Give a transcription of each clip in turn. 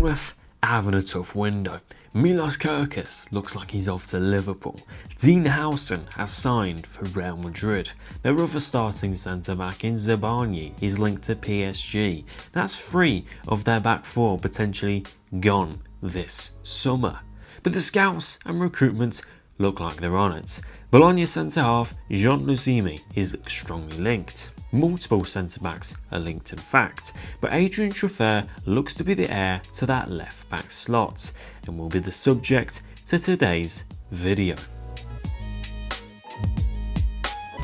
Bournemouth having a tough window. Milos Kerkez looks like he's off to Liverpool. Huijsen has signed for Real Madrid. Their other starting centre-back in Zarbarnyi is linked to PSG. That's 3 of their back 4 potentially gone this summer. But the scouts and recruitment look like they're on it. Bologna centre-half Jhon Lucimi is strongly linked. Multiple centre-backs are linked in fact, but Adrien Truffert looks to be the heir to that left-back slot and will be the subject to today's video.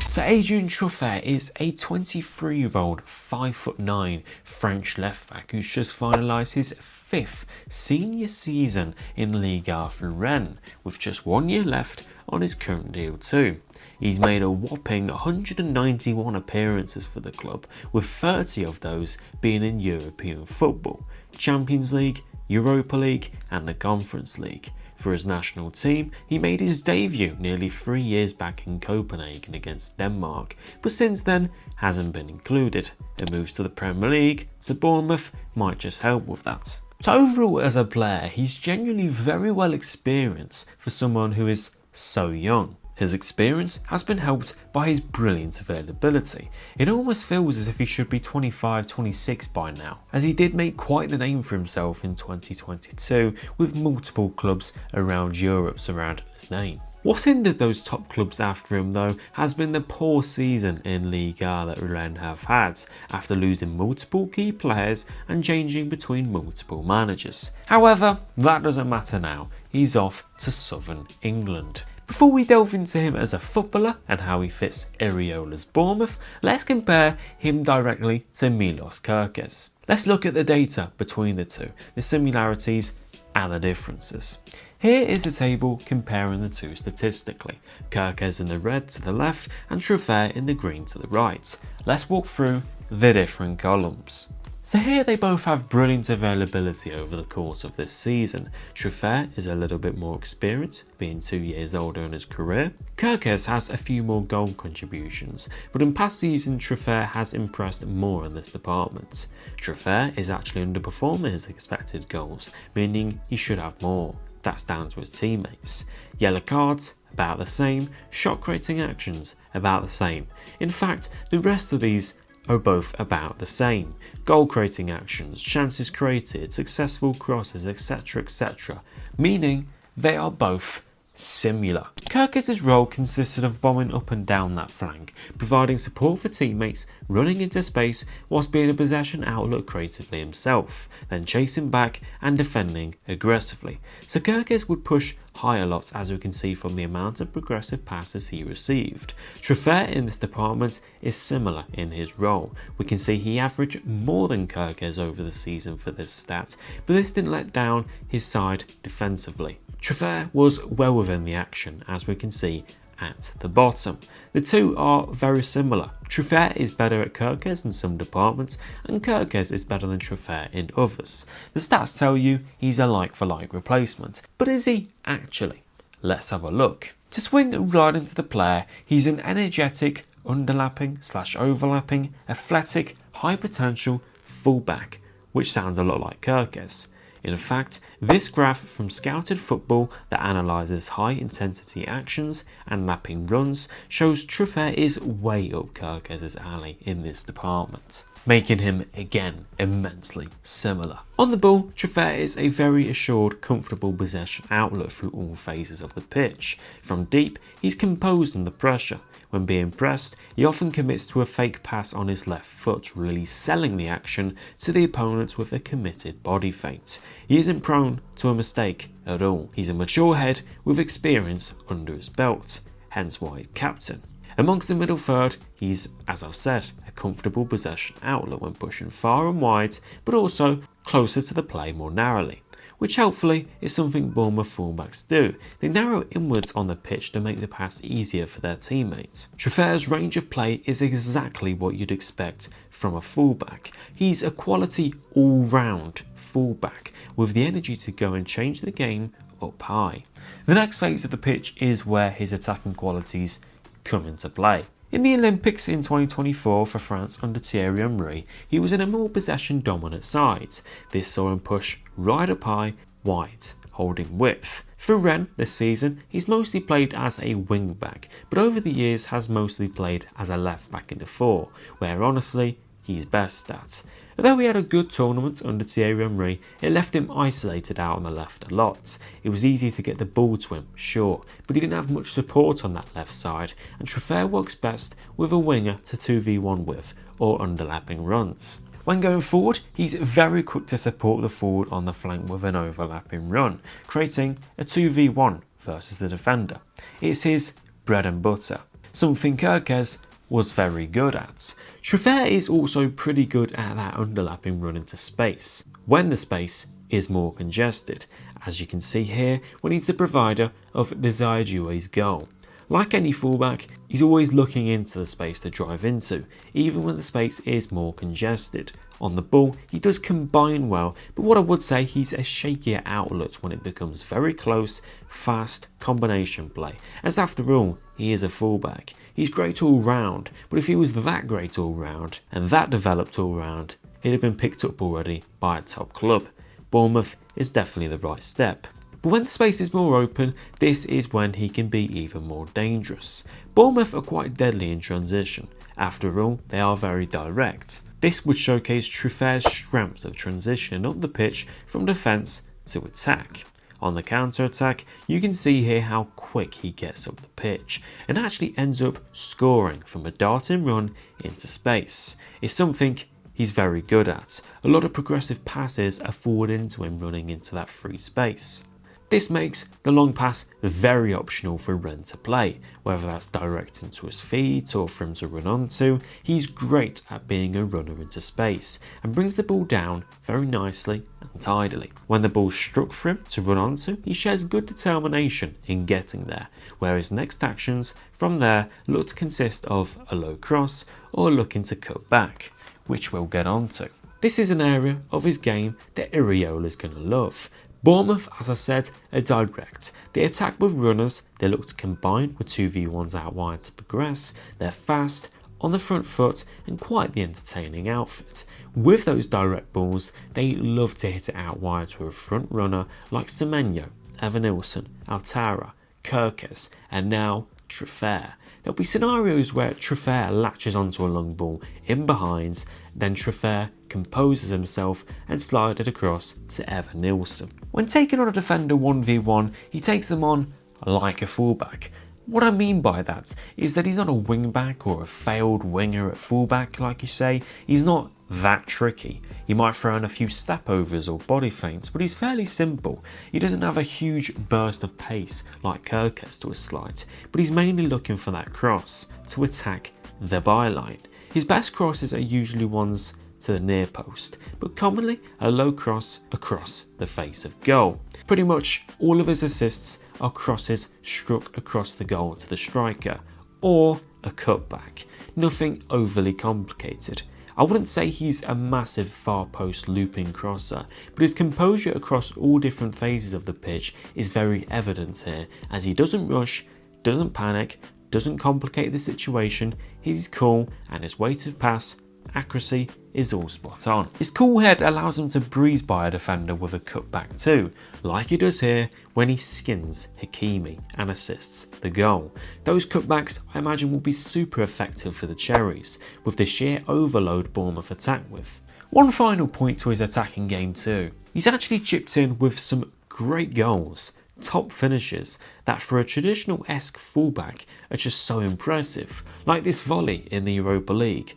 So Adrien Truffert is a 23-year-old 5'9" French left-back who's just finalised his 5th senior season in Liga for Rennes, with just 1 year left on his current deal too. He's made a whopping 191 appearances for the club, with 30 of those being in European football, Champions League, Europa League and the Conference League. For his national team, he made his debut nearly 3 years back in Copenhagen against Denmark, but since then hasn't been included. A move to the Premier League to Bournemouth might just help with that. So overall as a player, he's genuinely very well experienced for someone who is so young. His experience has been helped by his brilliant availability. It almost feels as if he should be 25, 26 by now, as he did make quite the name for himself in 2022 with multiple clubs around Europe surrounding his name. What's hindered those top clubs after him though has been the poor season in Liga that Rennes have had after losing multiple key players and changing between multiple managers. However, that doesn't matter now, he's off to southern England. Before we delve into him as a footballer and how he fits Iriola's Bournemouth, let's compare him directly to Milos Kerkez. Let's look at the data between the two, the similarities and the differences. Here is a table comparing the two statistically, Kerkez in the red to the left and Truffert in the green to the right. Let's walk through the different columns. So here they both have brilliant availability over the course of this season. Truffert is a little bit more experienced, being 2 years older in his career. Kerkez has a few more goal contributions, but in past seasons Truffert has impressed more in this department. Truffert is actually underperforming his expected goals, meaning he should have more. That's down to his teammates. Yellow cards, about the same. Shot creating actions, about the same. In fact, the rest of these are both about the same. Goal creating actions, chances created, successful crosses, etc, meaning they are both similar. Kerkez's role consisted of bombing up and down that flank, providing support for teammates, running into space whilst being a possession outlet creatively himself, then chasing back and defending aggressively. So Kerkez would push high a lot, as we can see from the amount of progressive passes he received. Truffert in this department is similar in his role. We can see he averaged more than Kerkez over the season for this stat, but this didn't let down his side defensively. Truffert was well within the action, as we can see at the bottom. The two are very similar. Truffert is better at Kerkez in some departments, and Kerkez is better than Truffert in others. The stats tell you he's a like-for-like replacement, but is he actually? Let's have a look. To swing right into the player, he's an energetic, underlapping/overlapping, athletic, high potential fullback, which sounds a lot like Kerkez. In fact, this graph from Scouted Football that analyses high intensity actions and lapping runs shows Truffert is way up Kerkez's alley in this department, making him again immensely similar. On the ball, Truffert is a very assured, comfortable possession outlet through all phases of the pitch. From deep, he's composed under pressure. When being pressed, he often commits to a fake pass on his left foot, really selling the action to the opponent with a committed body feint. He isn't prone to a mistake at all. He's a mature head with experience under his belt, hence why he's captain. Amongst the middle third, he's, as I've said, a comfortable possession outlet when pushing far and wide, but also closer to the play more narrowly, which helpfully is something Bournemouth fullbacks do. They narrow inwards on the pitch to make the pass easier for their teammates. Truffert's range of play is exactly what you'd expect from a fullback. He's a quality all-round fullback with the energy to go and change the game up high. The next phase of the pitch is where his attacking qualities come into play. In the Olympics in 2024 for France under Thierry Henry, he was in a more possession dominant side. This saw him push right up high, wide, holding width. For Rennes this season, he's mostly played as a wing back, but over the years has mostly played as a left back in the 4, where honestly, he's best at. Although he had a good tournament under Thierry Henry, it left him isolated out on the left a lot. It was easy to get the ball to him, sure, but he didn't have much support on that left side, and Truffert works best with a winger to 2v1 with, or underlapping runs. When going forward, he's very quick to support the forward on the flank with an overlapping run, creating a 2v1 versus the defender. It's his bread and butter, something Kerkez was very good at. Truffert is also pretty good at that underlapping run into space, when the space is more congested, as you can see here when he's the provider of Zarbarnyi's goal. Like any fullback, he's always looking into the space to drive into, even when the space is more congested. On the ball, he does combine well, but what I would say, he's a shakier outlet when it becomes very close, fast combination play, as after all, he is a fullback. He's great all round, but if he was that great all round, and that developed all round, he'd have been picked up already by a top club. Bournemouth is definitely the right step. But when the space is more open, this is when he can be even more dangerous. Bournemouth are quite deadly in transition. After all, they are very direct. This would showcase Truffert's strengths of transitioning up the pitch from defence to attack. On the counter-attack, you can see here how quick he gets up the pitch and actually ends up scoring from a darting run into space. It's something he's very good at. A lot of progressive passes are forward into him running into that free space. This makes the long pass very optional for Rennes to play, whether that's direct into his feet or for him to run onto. He's great at being a runner into space and brings the ball down very nicely and tidily. When the ball's struck for him to run onto, he shares good determination in getting there, where his next actions from there look to consist of a low cross or looking to cut back, which we'll get onto. This is an area of his game that Iriola's going to love. Bournemouth, as I said, are direct. They attack with runners, they look to combine with 2v1s out wide to progress, they're fast, on the front foot and quite the entertaining outfit. With those direct balls, they love to hit it out wide to a front runner like Semenyo, Evanilson, Altara, Kerkez and now Truffert. There'll be scenarios where Truffert latches onto a long ball in behind, then Truffert composes himself and slides it across to Evanilson. When taking on a defender 1v1, he takes them on like a fullback. What I mean by that is that he's not a wingback or a failed winger at fullback like you say. He's not that tricky. He might throw in a few step overs or body feints, but he's fairly simple. He doesn't have a huge burst of pace like Kerkez to his slides, but he's mainly looking for that cross to attack the byline. His best crosses are usually ones to the near post, but commonly a low cross across the face of goal. Pretty much all of his assists are crosses struck across the goal to the striker, or a cutback. Nothing overly complicated. I wouldn't say he's a massive far post looping crosser, but his composure across all different phases of the pitch is very evident here, as he doesn't rush, doesn't panic, doesn't complicate the situation, he's cool and his weight of pass accuracy is all spot on. His cool head allows him to breeze by a defender with a cutback too, like he does here when he skins Hakimi and assists the goal. Those cutbacks I imagine will be super effective for the Cherries, with the sheer overload Bournemouth attack with. One final point to his attacking game too. He's actually chipped in with some great goals, top finishes that for a traditional-esque fullback are just so impressive, like this volley in the Europa League,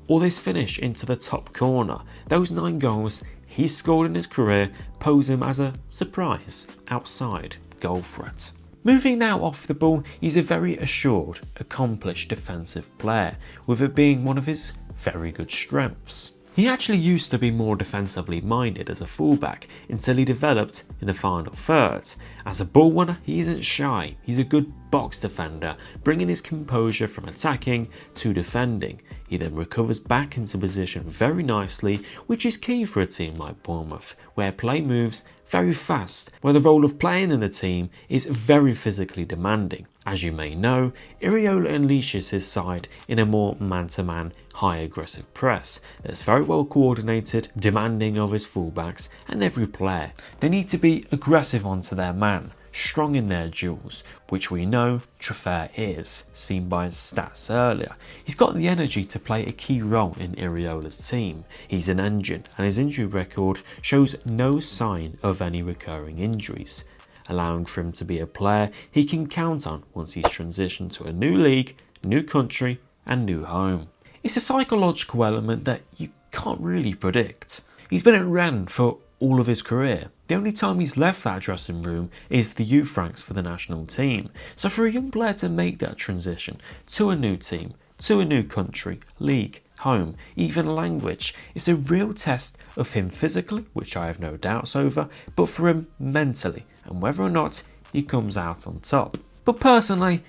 or this finish into the top corner. Those 9 goals he's scored in his career pose him as a surprise outside goal threat. Moving now off the ball, he's a very assured, accomplished defensive player, with it being one of his very good strengths. He actually used to be more defensively minded as a fullback until he developed in the final third. As a ball winner, he isn't shy. He's a good box defender, bringing his composure from attacking to defending. He then recovers back into position very nicely, which is key for a team like Bournemouth, where play moves very fast, where the role of playing in the team is very physically demanding. As you may know, Iraola unleashes his side in a more man-to-man, high aggressive press that's very well coordinated, demanding of his fullbacks and every player. They need to be aggressive onto their man, strong in their duels, which we know Truffert is, seen by his stats earlier. He's got the energy to play a key role in Iraola's team. He's an engine, and his injury record shows no sign of any recurring injuries, allowing for him to be a player he can count on once he's transitioned to a new league, new country and new home. It's a psychological element that you can't really predict. He's been at Rennes for all of his career. The only time he's left that dressing room is the youth ranks for the national team. So for a young player to make that transition to a new team, to a new country, league, home, even language, it's a real test of him physically, which I have no doubts over, but for him mentally, and whether or not he comes out on top. But personally,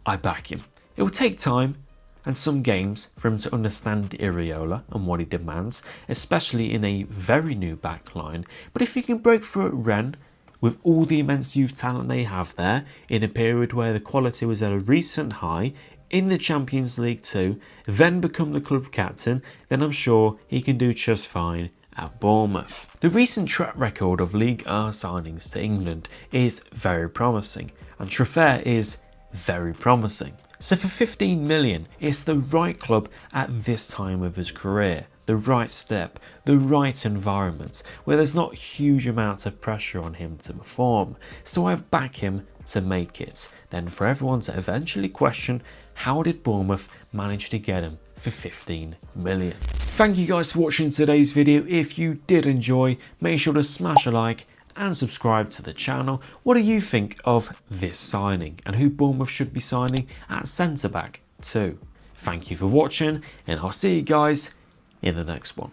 I back him. It will take time and some games for him to understand Iraola and what he demands, especially in a very new backline. But if he can break through at Rennes with all the immense youth talent they have there, in a period where the quality was at a recent high, in the Champions League too, then become the club captain, then I'm sure he can do just fine at Bournemouth. The recent track record of Ligue 1 signings to England is very promising, and Truffert is very promising. So for 15 million, it's the right club at this time of his career, the right step, the right environment, where there's not huge amounts of pressure on him to perform. So I back him to make it. Then for everyone to eventually question, how did Bournemouth manage to get him for 15 million? Thank you guys for watching today's video. If you did enjoy, make sure to smash a like and subscribe to the channel. What do you think of this signing and who Bournemouth should be signing at centre back too? Thank you for watching, and I'll see you guys in the next one.